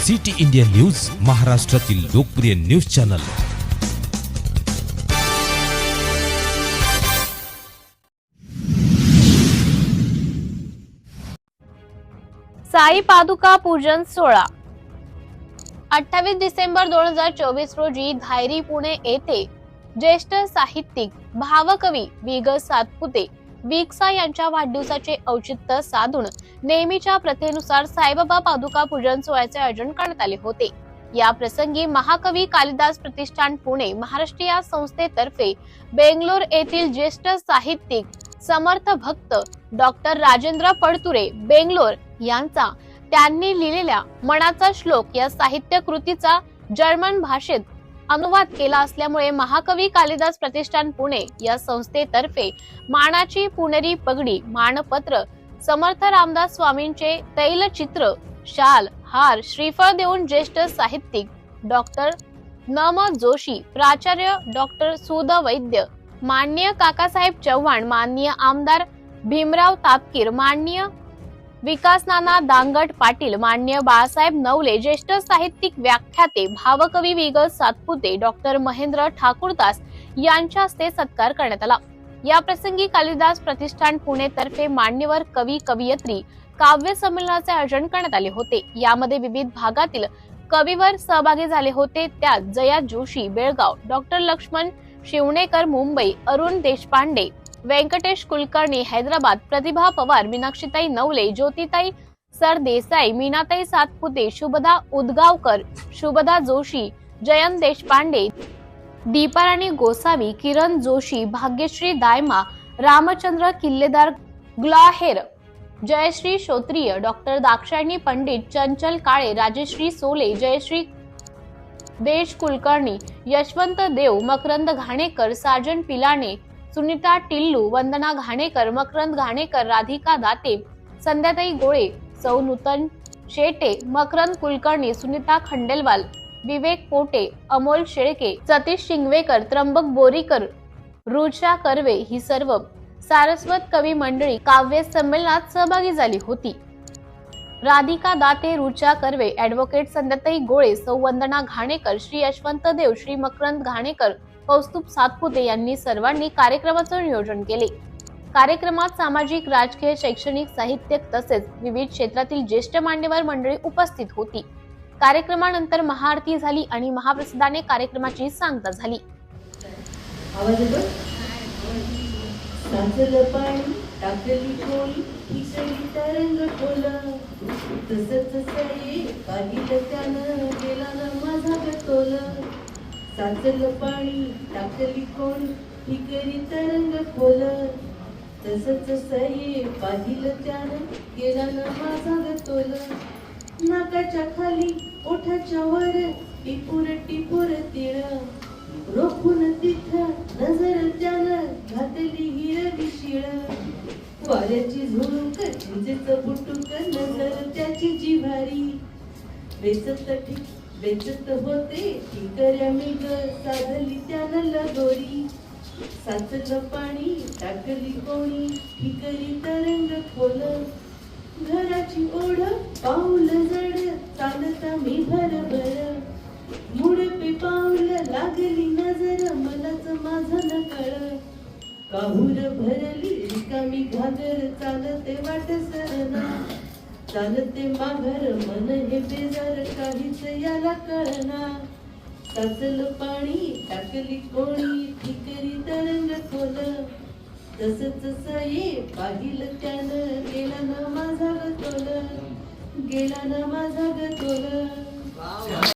City India news, महाराष्ट्रातील लोकप्रिय news channel. Sai पादुका पूजन सोहळा 28 डिसेंबर 2024 रोजी धायरी पुणे येथे ज्येष्ठ साहित्यिक भावकवी विग सातपुते विगसा यांच्या वाढदिवसाचे औचित्य साधून नेहमीच्या प्रथेनुसार साईबाबा पादुका पूजन सोहळ्याचे आयोजन करण्यात आले होते। या प्रसंगी महाकवी कालिदास प्रतिष्ठान पुणे महाराष्ट्र या संस्थेतर्फे बेंगलोर येथील ज्येष्ठ साहित्यिक समर्थ भक्त डॉक्टर राजेंद्र पडतुरे बेंगलोर यांचा त्यांनी लिहिलेल्या मनाचा श्लोक या साहित्य कृतीचा जर्मन भाषेत अनुवाद केला असल्यामुळे महाकवी कालिदास प्रतिष्ठान पुणे या संस्थेतर्फे मानाची पुणेरी पगडी, मानपत्र, समर्थ रामदास स्वामींचे तैलचित्र, शाल, हार, श्रीफळ देऊन ज्येष्ठ साहित्यिक डॉक्टर नम जोशी, प्राचार्य डॉक्टर सुध वैद्य, माननीय काकासाहेब चव्हाण, माननीय आमदार भीमराव तापकीर, माननीय विकास नाना दांगट पाटील, माननीय बाळासाहेब नवले, ज्येष्ठ साहित्यिक व्याख्याते भावकवी विग सातपुते डॉक्टर महेंद्र ठाकूरदास यांच्या हस्ते सत्कार करण्यात आला। या प्रसंगी कालिदास प्रतिष्ठान पुणे तर्फे मान्यवर कवी कवयित्री काव्य संमेलनाचे आयोजन करण्यात आले होते। यामध्ये विविध भागातील कवीवर सहभागी झाले होते। त्यात जया जोशी बेळगाव, डॉक्टर लक्ष्मण शिवणेकर मुंबई, अरुण देशपांडे, व्यंकटेश कुलकर्णी हैदराबाद, प्रतिभा पवार, मीनाक्षीताई नवले, ज्योतिताई सरदेसाई, मीनाताई सातपुते, शुभदा उदगावकर, शुभदा जोशी, जयंत देशपांडे, दीपाराणी गोसावी, किरण जोशी, भाग्यश्री दायमा, रामचंद्र किल्लेदार ग्लाहेर, जयश्री श्रोत्रिय, डॉक्टर दाक्षायणी पंडित, चंचल काळे, राजश्री सोले, जयश्री देश कुलकर्णी, यशवंत देव, मकरंद घाणेकर, साजन पिलाणे, सुनीता टिल्लू, वंदना घाणेकर, मकरंद घाणेकर, राधिका दाते, संध्याताई गोळे, सौ नूतन शेटे, मकरंद कुलकर्णी, सुनीता खंडेलवाल, विवेक पोटे, अमोल शेळके, सतीश शिंगवेकर, त्र्यंबक बोरीकर, रुचा कर्वे ही सर्व सारस्वत कवी मंडळी काव्य संमेलनात सहभागी झाली होती। राधिका दाते, रुचा कर्वे, ॲडव्होकेट संध्याताई गोळे, सौ वंदना घाणेकर, श्री यशवंत देव, श्री मकरंद घाणेकर, कौस्तुभ सातपुते यांनी सर्वांनी कार्यक्रमाचे नियोजन केले। कार्यक्रमात सामाजिक, राजकीय, शैक्षणिक, साहित्यिक तसेच विविध क्षेत्रातील ज्येष्ठ मान्यवर मंडळी उपस्थित होती। कार्यक्रमानंतर महाआरती झाली आणि महाप्रसादाने कार्यक्रमाची सांगता झाली। साचलं पाणी टाकली कोण ठिकरी तरंग खोल, तसंच सये पाहिलं त्यानं गेला ना माझा गतोल। नाकाच्या खाली ओठाच्या वर टिपूर टिपूर तिळ, रोखून तिथं नजर त्यानं घातली हिरवी शिळ। वाऱ्याची झुळूक चिंचेचं बुटुक नजर त्याची जिव्हारी, वेचत होते ठिकऱ्या मी ग साधली त्यानं लगोरी। साचलं पाणी टाकली कोणी ठिकरी तरंग खोल, घराची ओढ पाऊल जड चालता मी भरभर, मुडपे पाऊल लागली नजर मलाच माझं न कळ। काहूर भरली रिकामी घागर चालते वाट सरना, चालते माघर मन हे बेजार काहीच याला कळना। साचलं पाणी टाकली कोणी ठिकरी तरंग खोल, तसंच सये पाहिलं त्यानं गेला ना माझा गतोल, गेला ना माझा गतोल।